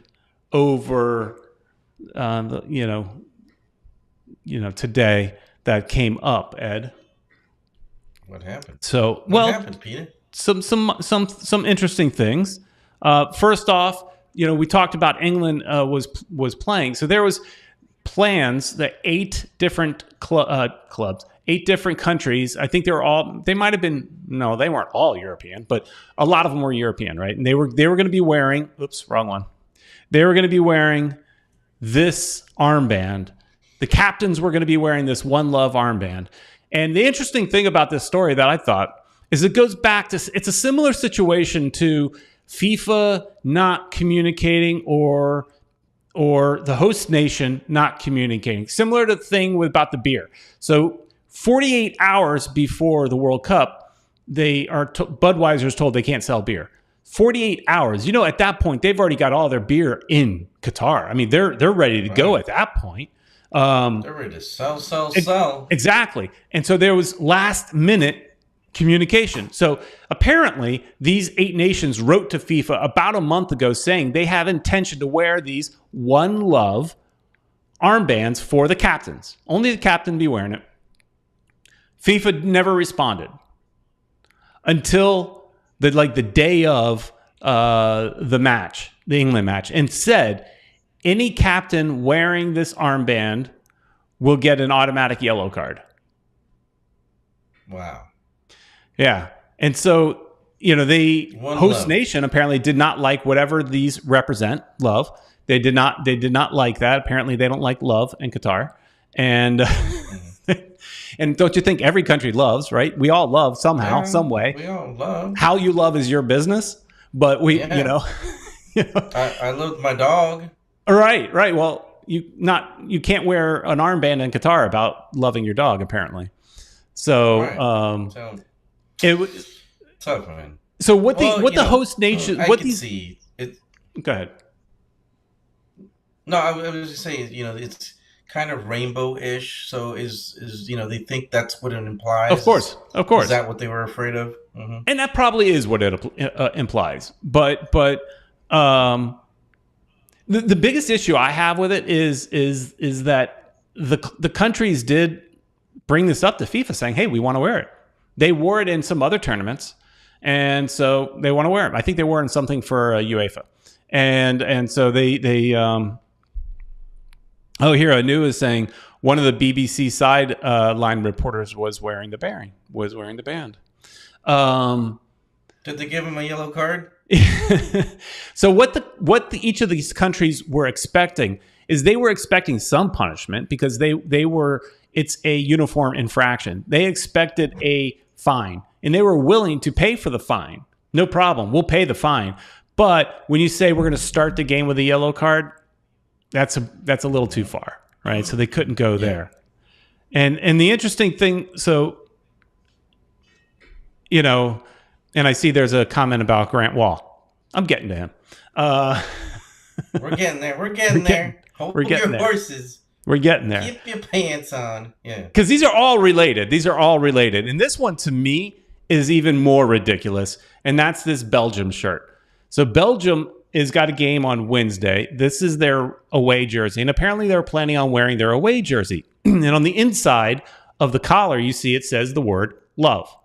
over today that came up. Ed, what happened? So what happened, Peter? Some interesting things. First off, we talked about England was playing. So there was plans that 8 different clubs, 8 different countries. I think they weren't all European, but a lot of them were European, right? And they were going to be wearing, wrong one. They were going to be wearing this armband. The captains were going to be wearing this One Love armband. And the interesting thing about this story that I thought is it goes back to, it's a similar situation to FIFA not communicating or the host nation not communicating. Similar to the thing about the beer. So 48 hours before the World Cup, Budweiser's told they can't sell beer. 48 hours. At that point, they've already got all their beer in Qatar. I mean, they're ready to go at that point. They're ready to sell. Exactly. And so there was last minute communication. So apparently these 8 nations wrote to FIFA about a month ago saying they have intention to wear these One Love armbands for the captains. Only the captain be wearing it. FIFA never responded until the day of the match, the England match, and said any captain wearing this armband will get an automatic yellow card. Wow. Yeah. And so, the host nation apparently did not like whatever these represent, love. They did not like that. Apparently they don't like love in Qatar. And and don't you think every country loves, right? We all love somehow, some way. We all love. How you love is your business, but I love my dog. Right. Well, you can't wear an armband in Qatar about loving your dog, apparently. So, right. It was tough, man. So the host nation? See it. Go ahead. No, I was just saying. It's kind of rainbow-ish. So is they think that's what it implies. Of course. Is that what they were afraid of? Mm-hmm. And that probably is what it implies. But the biggest issue I have with it is that the countries did bring this up to FIFA, saying, "Hey, we want to wear it." They wore it in some other tournaments, and so they want to wear it. I think they wore it in something for UEFA, and so they here Anu is saying one of the BBC sideline reporters was wearing the band. Did they give him a yellow card? So what each of these countries were expecting is they were expecting some punishment because it's a uniform infraction. They expected a fine, and they were willing to pay for the fine. No problem. We'll pay the fine. But when you say we're going to start the game with a yellow card, that's a little too far, right? So they couldn't go there. And the interesting thing, so and I see there's a comment about Grant Wall. I'm getting to him. We're getting there. We're getting there. Hold your horses. We're getting there. Keep your pants on. Yeah. Because these are all related. And this one, to me, is even more ridiculous. And that's this Belgium shirt. So Belgium has got a game on Wednesday. This is their away jersey. And apparently they're planning on wearing their away jersey. And on the inside of the collar, you see it says the word love.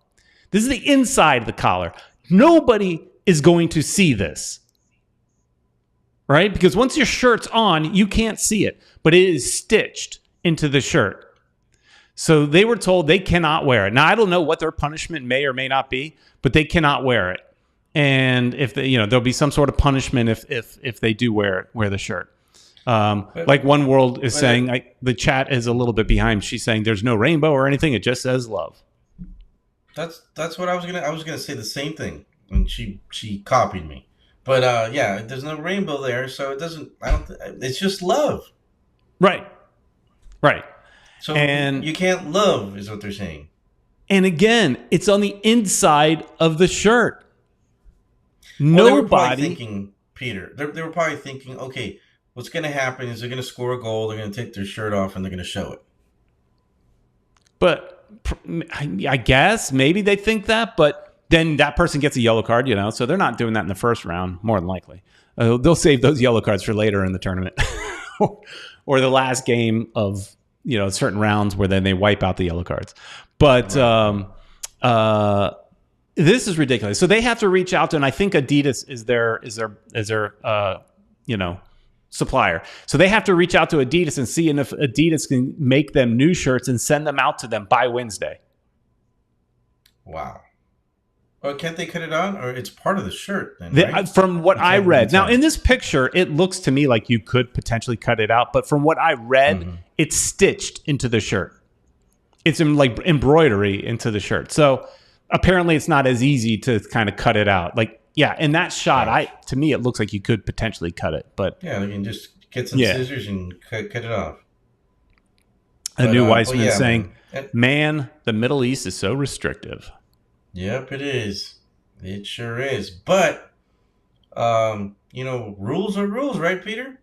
This is the inside of the collar. Nobody is going to see this. Right? Because once your shirt's on, you can't see it. But it is stitched into the shirt. So they were told they cannot wear it. Now, I don't know what their punishment may or may not be, but they cannot wear it. And if there'll be some sort of punishment if they do wear the shirt. Like One World is saying, the chat is a little bit behind. She's saying there's no rainbow or anything. It just says love. That's what I was gonna say the same thing, and she copied me. But yeah, there's no rainbow there, so it doesn't. It's just love. Right. So and you can't love, is what they're saying. And again, it's on the inside of the shirt. Well, they were probably Nobody thinking, Peter. They were probably thinking, okay, what's going to happen is they're going to score a goal, they're going to take their shirt off, and they're going to show it. But I guess maybe they think that, but then that person gets a yellow card, so they're not doing that in the first round, more than likely. They'll save those yellow cards for later in the tournament or the last game of, certain rounds where then they wipe out the yellow cards. But this is ridiculous. So they have to reach out to, and I think Adidas is their supplier. So they have to reach out to Adidas and see if Adidas can make them new shirts and send them out to them by Wednesday. Wow. Well, can't they cut it on, or it's part of the shirt then, right? From what I read. Now, in this picture, it looks to me like you could potentially cut it out, but from what I read, it's stitched into the shirt. It's in like embroidery into the shirt. So apparently it's not as easy to kind of cut it out. Like, yeah, in that shot, to me, it looks like you could potentially cut it, but yeah, they can just get some scissors and cut it off. A new Weissman is saying, man, the Middle East is so restrictive. Yep, it is. It sure is. But, rules are rules, right, Peter?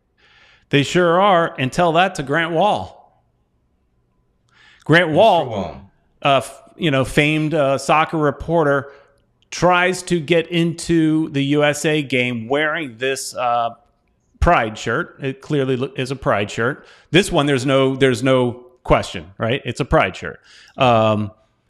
They sure are. And tell that to Grant Wall. Grant Wall, famed soccer reporter, tries to get into the USA game wearing this pride shirt. It clearly is a pride shirt. This one, there's no question, right? It's a pride shirt.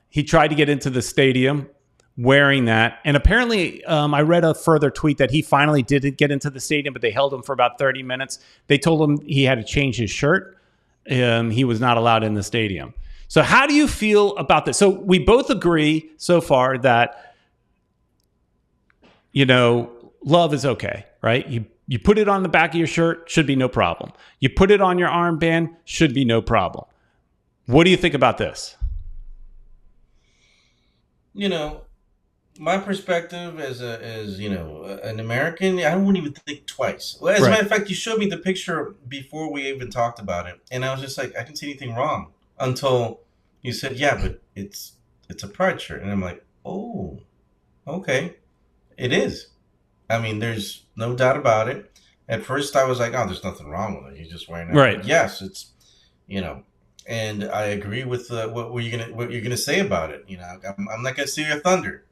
He tried to get into the stadium wearing that. And apparently, I read a further tweet that he finally did get into the stadium, but they held him for about 30 minutes. They told him he had to change his shirt. He was not allowed in the stadium. So how do you feel about this? So we both agree so far that, love is okay, right? You put it on the back of your shirt, should be no problem. You put it on your armband, should be no problem. What do you think about this? My perspective as an American, I wouldn't even think twice. Well, as a matter of fact, you showed me the picture before we even talked about it, and I was just like, I didn't see anything wrong until you said, yeah, but it's a pride shirt, and I'm like, oh, okay, it is. I mean, there's no doubt about it. At first, I was like, oh, there's nothing wrong with it. You're just wearing it. Right. But yes, it's and I agree with what you're gonna say about it. I'm not gonna steal your thunder.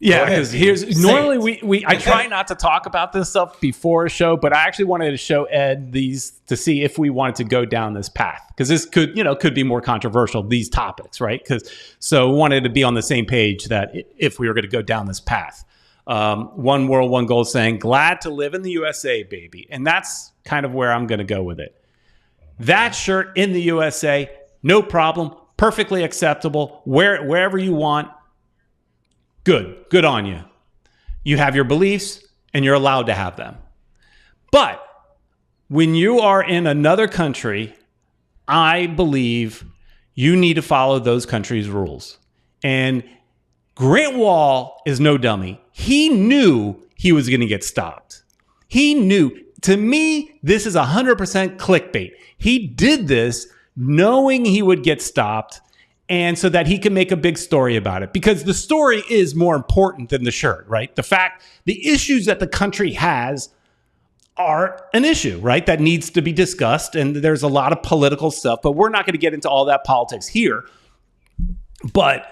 Yeah, because normally I try not to talk about this stuff before a show, but I actually wanted to show Ed these to see if we wanted to go down this path, because this could be more controversial, these topics, right? So we wanted to be on the same page that if we were going to go down this path. One World, One Goal saying, glad to live in the USA, baby. And that's kind of where I'm going to go with it. That shirt in the USA, no problem, perfectly acceptable. Wear it wherever you want. Good on you. You have your beliefs and you're allowed to have them. But when you are in another country, I believe you need to follow those countries' rules. And Grant Wall is no dummy. He knew he was going to get stopped. He knew. To me, this is 100% clickbait. He did this knowing he would get stopped, and so that he can make a big story about it, because the story is more important than the shirt, right? The issues that the country has are an issue, right? That needs to be discussed. And there's a lot of political stuff, but we're not going to get into all that politics here. But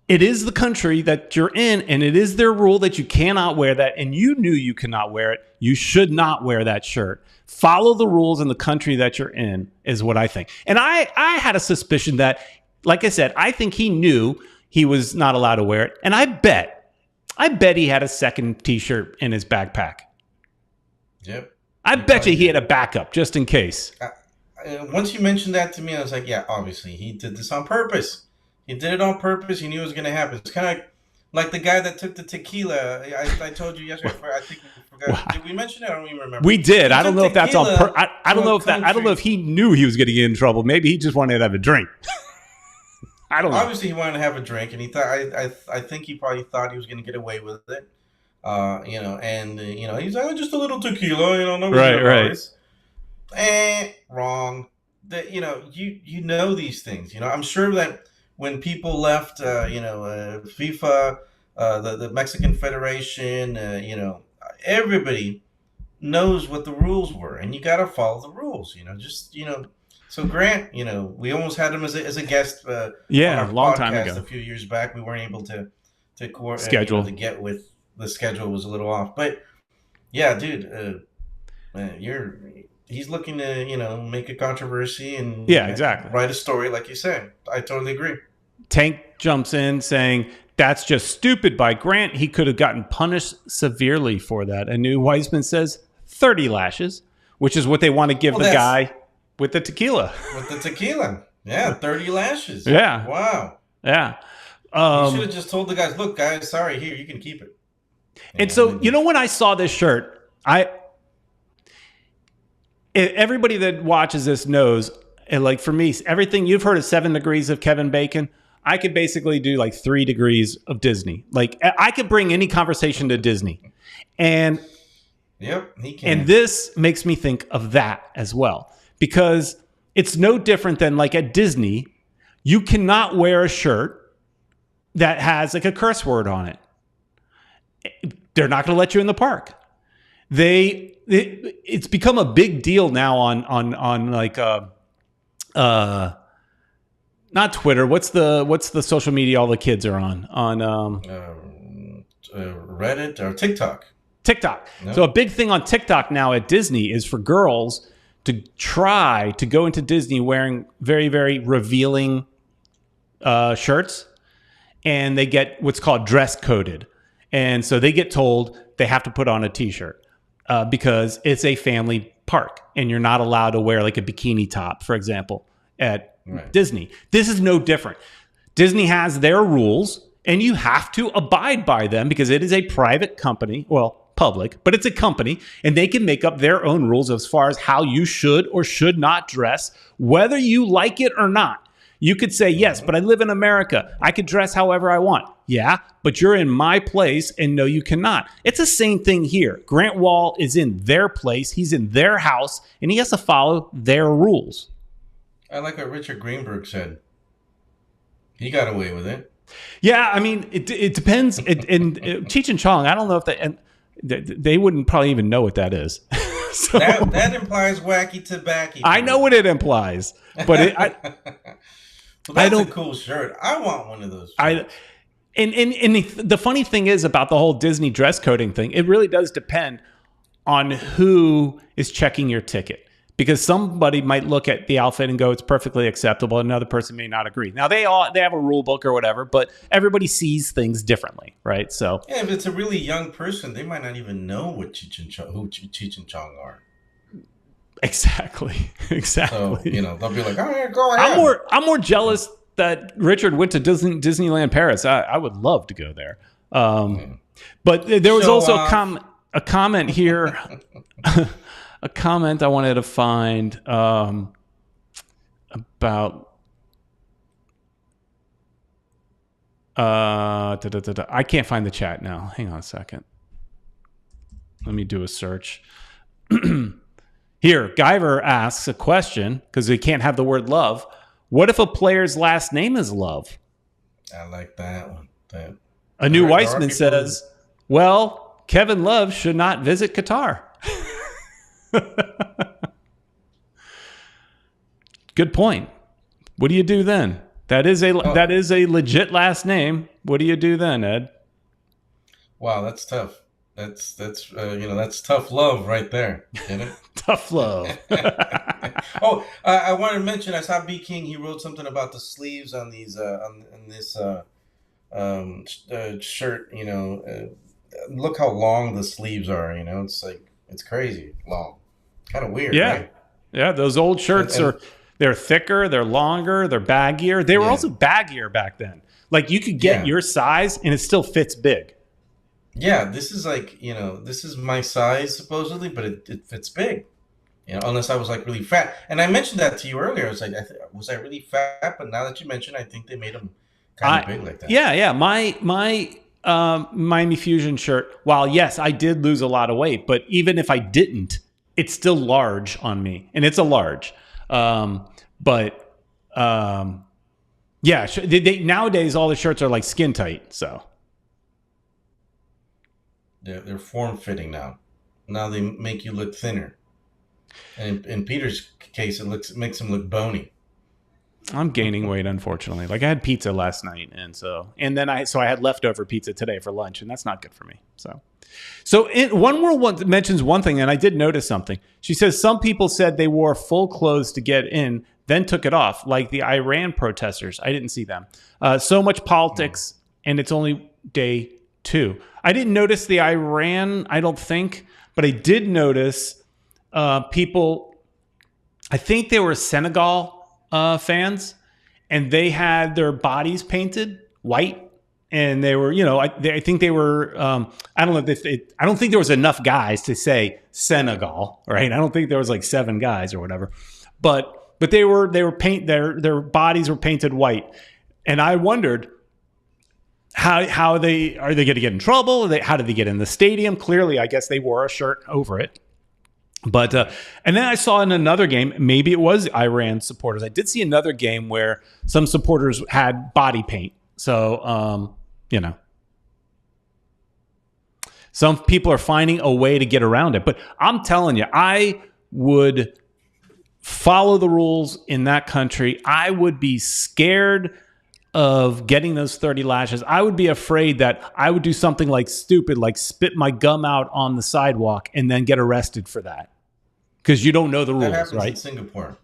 it is the country that you're in, and it is their rule that you cannot wear that. And you knew you cannot wear it. You should not wear that shirt. Follow the rules in the country that you're in is what I think. And I had a suspicion that, like I said, I think he knew he was not allowed to wear it. And I bet he had a second T-shirt in his backpack. Yep. I bet you he had a backup just in case. Once you mentioned that to me, I was like, yeah, obviously he did this on purpose. He did it on purpose. He knew it was going to happen. It's kind of like Like the guy that took the tequila. I told you yesterday. I think we forgot. Wow. Did we mention it? I don't even remember. We did. I don't know if that's on. I don't know if country. I don't know if he knew he was going to get in trouble. Maybe he just wanted to have a drink. I don't know. Obviously, he wanted to have a drink, and he thought. I think he probably thought he was going to get away with it. He's like, just a little tequila. No. Right. Wrong. You know these things. I'm sure that when people left, FIFA, the Mexican Federation, everybody knows what the rules were, and you got to follow the rules. So Grant, we almost had him as a guest. On our long time ago, a few years back. We weren't able to schedule to get with the schedule was a little off, but yeah, dude, he's looking to make a controversy and exactly write a story like you said. I totally agree. Tank jumps in saying that's just stupid by Grant. He could have gotten punished severely for that. And New Weissman says 30 lashes, which is what they want to give the guy with the tequila. With the tequila. Yeah, 30 lashes. Yeah. Wow. Yeah. You should have just told the guys, look, guys, sorry, here, you can keep it. And so, when I saw this shirt, everybody that watches this knows, and like for me, everything you've heard of 7 degrees of Kevin Bacon, I could basically do like 3 degrees of Disney. Like I could bring any conversation to Disney. And yep, he can. And this makes me think of that as well, because it's no different than like at Disney, you cannot wear a shirt that has like a curse word on it. They're not going to let you in the park. It's become a big deal now on like not Twitter. What's the social media all the kids are on Reddit or TikTok. Nope. So a big thing on TikTok now at Disney is for girls to try to go into Disney wearing very, very revealing shirts, and they get what's called dress coded. And so they get told they have to put on a t-shirt because it's a family park and you're not allowed to wear like a bikini top, for example, at Disney. This is no different. Disney has their rules and you have to abide by them because it is a private company. Well, public, but it's a company and they can make up their own rules as far as how you should or should not dress, whether you like it or not. You could say, yes, but I live in America. I could dress however I want. Yeah, but you're in my place and no, you cannot. It's the same thing here. Grant Wall is in their place. He's in their house and he has to follow their rules. I like what Richard Greenberg said. He got away with it. Yeah, I mean, it depends. And Cheech and Chong, I don't know if they wouldn't probably even know what that is. So, that implies wacky tobacco. I know what it implies, but well, that's a cool shirt. I want one of those shirts. And the funny thing is about the whole Disney dress coding thing, it really does depend on who is checking your ticket. Because somebody might look at the outfit and go, it's perfectly acceptable. Another person may not agree. Now, they have a rule book or whatever, but everybody sees things differently, right? So yeah, if it's a really young person, they might not even know who Cheech and Chong are. Exactly. So, they'll be like, all right, go ahead. I'm more jealous that Richard went to Disneyland Paris. I would love to go there. But there was also a comment here. A comment I wanted to find about I can't find the chat now. Hang on a second. Let me do a search. Here, Guyver asks a question because they can't have the word love. What if a player's last name is Love? I like that one. A new Weissman says, well, Kevin Love should not visit Qatar. Good point. What do you do then? That is a legit last name. What do you do then, Ed? Wow, that's tough. That's tough love right there. Get it? Tough love. Oh, I wanted to mention I saw B King. He wrote something about the sleeves on these on this shirt. Look how long the sleeves are. It's crazy long. Kind of weird. Yeah, right? Yeah. Those old shirts they're thicker, they're longer, they're baggier. They were also baggier back then. Like you could get your size and it still fits big. Yeah, this is like, this is my size supposedly, but it fits big. Unless I was like really fat. And I mentioned that to you earlier. I was like, was I really fat? But now that you mentioned, I think they made them kind of big like that. Yeah. My Miami Fusion shirt, while yes, I did lose a lot of weight, but even if I didn't, it's still large on me. And it's a large. Nowadays, all the shirts are like skin tight. So they're form fitting now. Now they make you look thinner. And in Peter's case, it makes him look bony. I'm gaining weight, unfortunately. Like I had pizza last night, and then I had leftover pizza today for lunch, and that's not good for me. So One World mentions one thing, and I did notice something. She says some people said they wore full clothes to get in, then took it off, like the Iran protesters. I didn't see them. So much politics, and it's only day 2. I didn't notice the Iran, I don't think, but I did notice people. I think they were Senegal fans, and they had their bodies painted white, and they were, I think they were. I don't know I don't think there was enough guys to say Senegal, right? I don't think there was like 7 guys or whatever, but they were their bodies were painted white, and I wondered how are they going to get in trouble? How did they get in the stadium? Clearly, I guess they wore a shirt over it. But and then I saw in another game, maybe it was Iran supporters. I did see another game where some supporters had body paint. So, some people are finding a way to get around it. But I'm telling you, I would follow the rules in that country. I would be scared of getting those 30 lashes. I would be afraid that I would do something like stupid, like spit my gum out on the sidewalk and then get arrested for that. Because you don't know the rules, that happens right? In Singapore.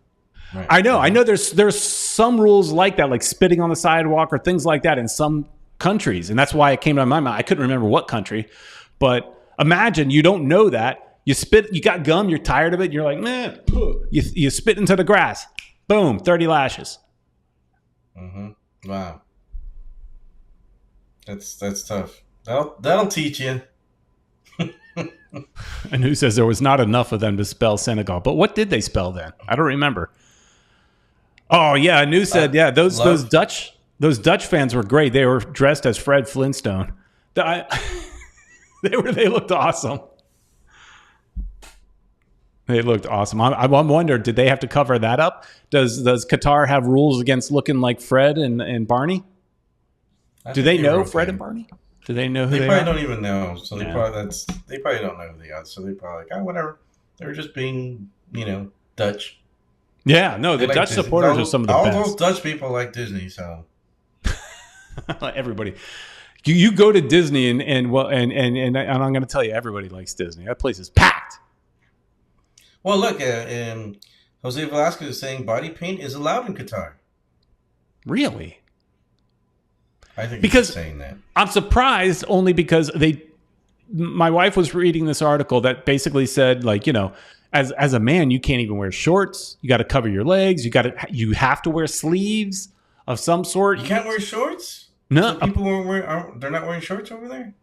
Right. I know there's some rules like that, like spitting on the sidewalk or things like that in some countries. And that's why it came to my mind. I couldn't remember what country. But imagine you don't know that. You spit, you got gum, you're tired of it. You're like, man, you spit into the grass. Boom, 30 lashes. Mm-hmm. Wow. That's tough. That'll teach you. And who says there was not enough of them to spell Senegal? But what did they spell then? I don't remember. Oh yeah, Anu said those Dutch fans were great. They were dressed as Fred Flintstone. They looked awesome. They looked awesome. I'm wondering, did they have to cover that up? Does Qatar have rules against looking like Fred and Barney? Do they know Fred and Barney? Do they know who they are? They probably don't even know. So they probably don't know who they are. So they probably like, whatever. They're just being, Dutch. Yeah, no, the Dutch supporters are some of the best. All those Dutch people like Disney, so everybody. You go to Disney and I'm going to tell you, everybody likes Disney. That place is packed. Well, look, Jose Velasquez is saying body paint is allowed in Qatar. Really? I think he's saying that. I'm surprised only because my wife was reading this article that basically said, like, as a man, you can't even wear shorts. You got to cover your legs. You have to wear sleeves of some sort. You can't wear shorts? No. So people they're not wearing shorts over there?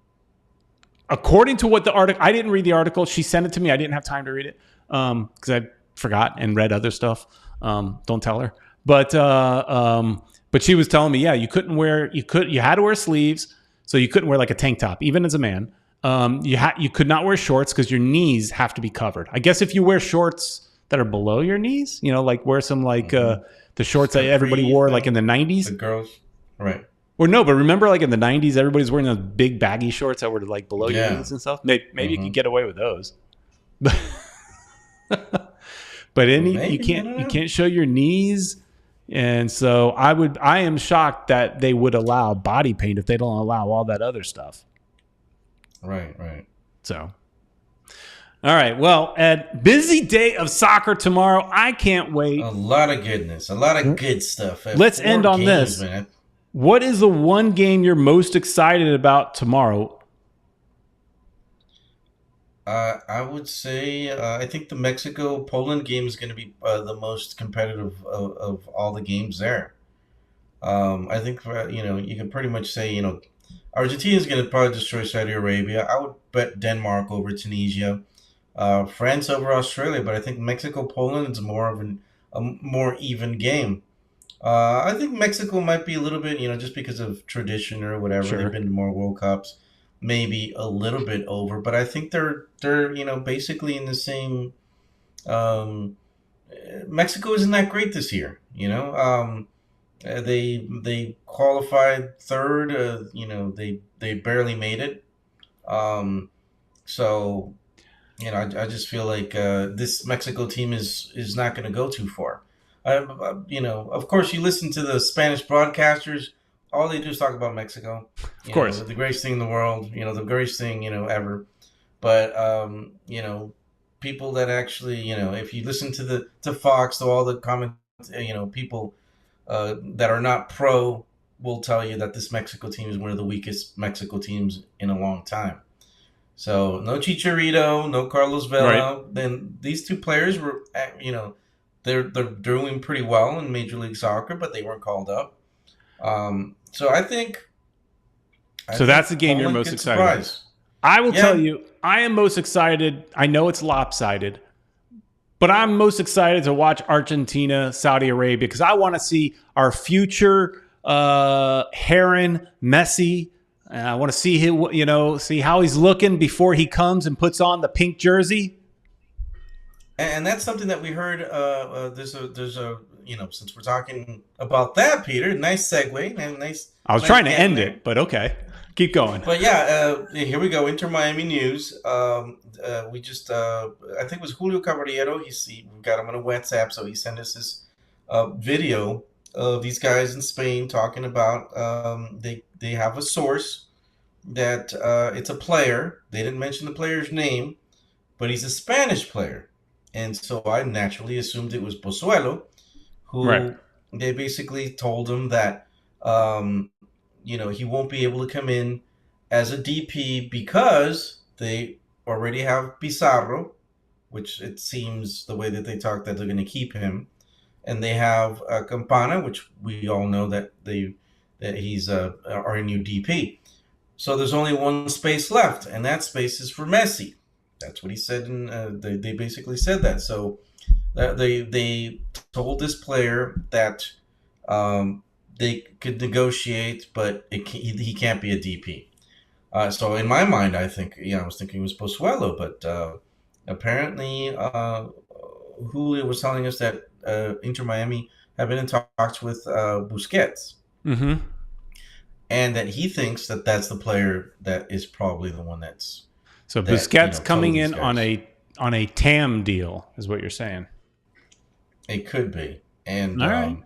According to what the article, I didn't read the article. She sent it to me. I didn't have time to read it because I forgot and read other stuff. Don't tell her. But she was telling me, you had to wear sleeves, so you couldn't wear like a tank top, even as a man. You could not wear shorts because your knees have to be covered. I guess if you wear shorts that are below your knees, like wear some like the shorts that everybody wore like in the 90s. The girls, right? Or no, but remember like in the 90s, everybody's wearing those big baggy shorts that were like below your knees and stuff. Maybe you could get away with those. But you can't show your knees. And so I am shocked that they would allow body paint if they don't allow all that other stuff. Right. So, all right. Well, Ed, busy day of soccer tomorrow. I can't wait. A lot of goodness. A lot of good stuff. Let's end on this. Man. What is the one game you're most excited about tomorrow? I would say I think the Mexico-Poland game is going to be the most competitive of all the games there. I think you can pretty much say Argentina is going to probably destroy Saudi Arabia. I would bet Denmark over Tunisia, France over Australia, but I think Mexico Poland is more of a more even game. I think Mexico might be a little bit, just because of tradition or whatever. They've Sure. been to more World Cups, maybe a little bit over, but I think they're basically in the same. Um, Mexico isn't that great this year. They qualified third. They barely made it. Um, so I just feel like this Mexico team is not going to go too far. Of course, you listen to the Spanish broadcasters. All they do is talk about Mexico. Of course. The greatest thing in the world. The greatest thing ever. But people that actually if you listen to Fox, to all the comment, people that are not pro will tell you that this Mexico team is one of the weakest Mexico teams in a long time. So no Chicharito, no Carlos Vela. Right. Then these two players were, they're doing pretty well in Major League Soccer, but they weren't called up. So I think. So that's the game you're Poland most could excited about. surprise. I will tell you, I am most excited. I know it's lopsided, but I'm most excited to watch Argentina, Saudi Arabia, because I want to see our future Heron, Messi. I want to see him, see how he's looking before he comes and puts on the pink jersey. And that's something that we heard. There's a since we're talking about that, Peter, nice segue and nice. I was trying to end it, but okay, keep going. But yeah, here we go. Inter Miami news. We just, I think it was Julio Caballero. We got him on a WhatsApp, so he sent us this video of these guys in Spain talking about. They have a source that it's a player. They didn't mention the player's name, but he's a Spanish player. And so I naturally assumed it was Pozuelo, who they basically told him that, he won't be able to come in as a DP because they already have Pizarro, which it seems the way that they talk that they're going to keep him. And they have Campana, which we all know that he's our new DP. So there's only one space left, and that space is for Messi. That's what he said, and they basically said that. So they told this player that they could negotiate, but he can't be a DP. So in my mind, I was thinking it was Pozuelo, but apparently Julio was telling us that Inter Miami have been in talks with Busquets. Mm-hmm. And that he thinks that that's the player that is probably the one that's. So Busquets coming in on a TAM deal is what you're saying. It could be, and all right.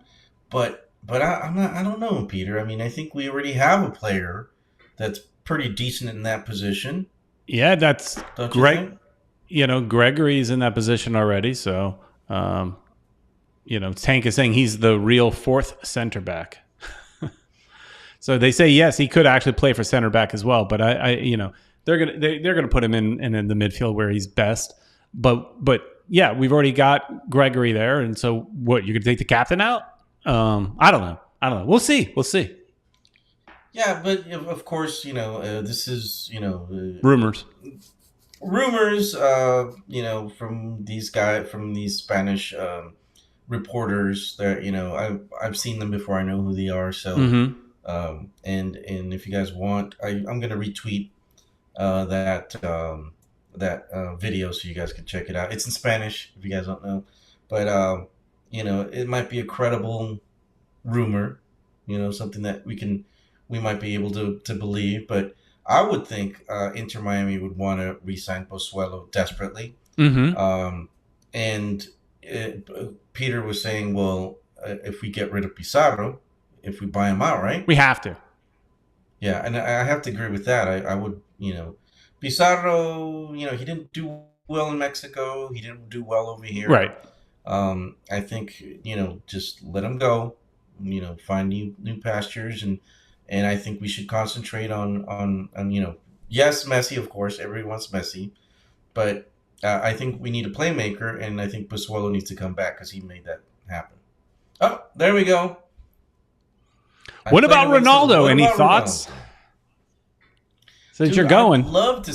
But I'm not. I don't know, Peter. I mean, I think we already have a player that's pretty decent in that position. Yeah, that's Greg. Gregory's in that position already. So, Tank is saying he's the real fourth center back. So they say yes, he could actually play for center back as well. But they're gonna put him in the midfield where he's best. But yeah, we've already got Gregory there, and so what? You're gonna take the captain out? I don't know. We'll see. Yeah, but of course, this is rumors. From these Spanish reporters. That I've seen them before. I know who they are. So. Mm-hmm. And if you guys want, I'm going to retweet that video so you guys can check it out. It's in Spanish if you guys don't know, but it might be a credible rumor, something that we might be able to believe. But I would think Inter Miami would want to re-sign Pozuelo desperately. Mm-hmm. And Peter was saying, well, if we get rid of Pizarro. If we buy him out, right? We have to. Yeah, and I have to agree with that. I would, Pizarro, he didn't do well in Mexico. He didn't do well over here. Right. I think, just let him go, find new pastures. And I think we should concentrate on yes, Messi, of course. Everyone wants Messi. But I think we need a playmaker, and I think Pozuelo needs to come back because he made that happen. Oh, there we go. What about Ronaldo? Any thoughts? Since you're going. I'd love to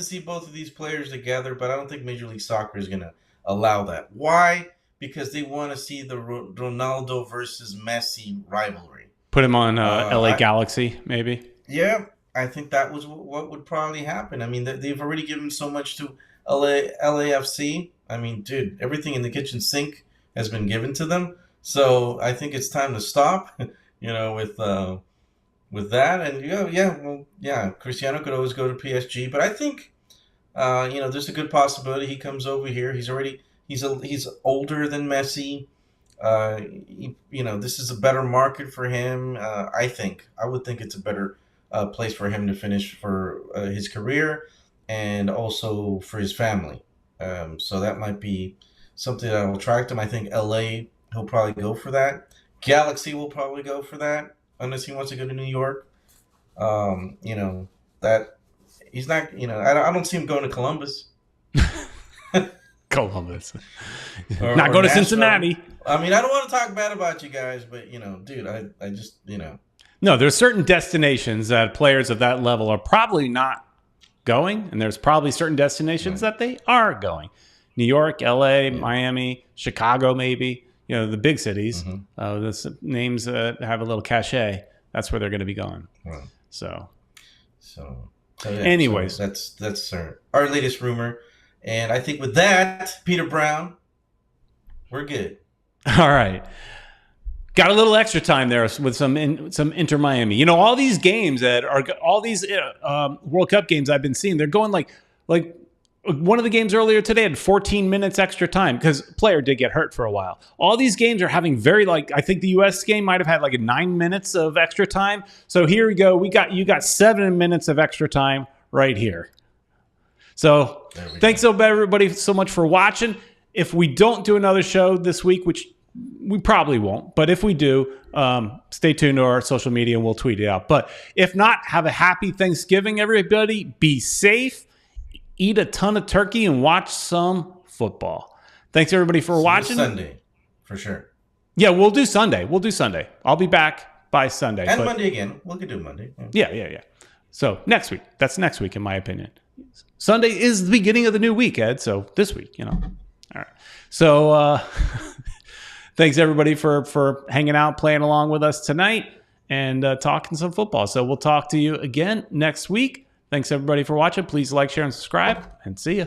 see both of these players together, but I don't think Major League Soccer is going to allow that. Why? Because they want to see the Ronaldo versus Messi rivalry. Put him on LA Galaxy, maybe? Yeah, I think that was what would probably happen. I mean, they've already given so much to LAFC. I mean, dude, everything in the kitchen sink has been given to them. So I think it's time to stop, with that. And Cristiano could always go to PSG, but I think there's a good possibility he comes over here. He's older than Messi. This is a better market for him. I would think it's a better place for him to finish for his career and also for his family. So that might be something that will attract him. I think LA, he'll probably go for that. Galaxy will probably go for that unless he wants to go to New York. That he's not. I don't see him going to Columbus. Columbus, not going to Cincinnati. I mean, I don't want to talk bad about you guys, but dude, I just No, there's certain destinations that players of that level are probably not going, and there's probably certain destinations that they are going. New York, LA, Miami, Chicago, maybe. The big cities. The names that have a little cachet. That's where they're going to be going. Right. So anyways, that's our latest rumor, and I think with that, Peter Brown, we're good. All right. Got a little extra time there with some Inter Miami. All these games that are all these World Cup games I've been seeing, they're going like one of the games earlier today had 14 minutes extra time because player did get hurt for a while. All these games are having I think the U.S. game might have had 9 minutes of extra time. So here we go. You got 7 minutes of extra time right here. So thanks everybody so much for watching. If we don't do another show this week, which we probably won't, but if we do, stay tuned to our social media and we'll tweet it out. But if not, have a happy Thanksgiving, everybody. Be safe, eat a ton of turkey, and watch some football. Thanks, everybody, for watching. Sunday, for sure. Yeah, we'll do Sunday. I'll be back by Sunday. And Monday again. We could do Monday. Yeah. So next week. That's next week, in my opinion. Sunday is the beginning of the new week, Ed. So this week, All right. So thanks, everybody, for hanging out, playing along with us tonight, and talking some football. So we'll talk to you again next week. Thanks, everybody, for watching. Please like, share, and subscribe, and see ya.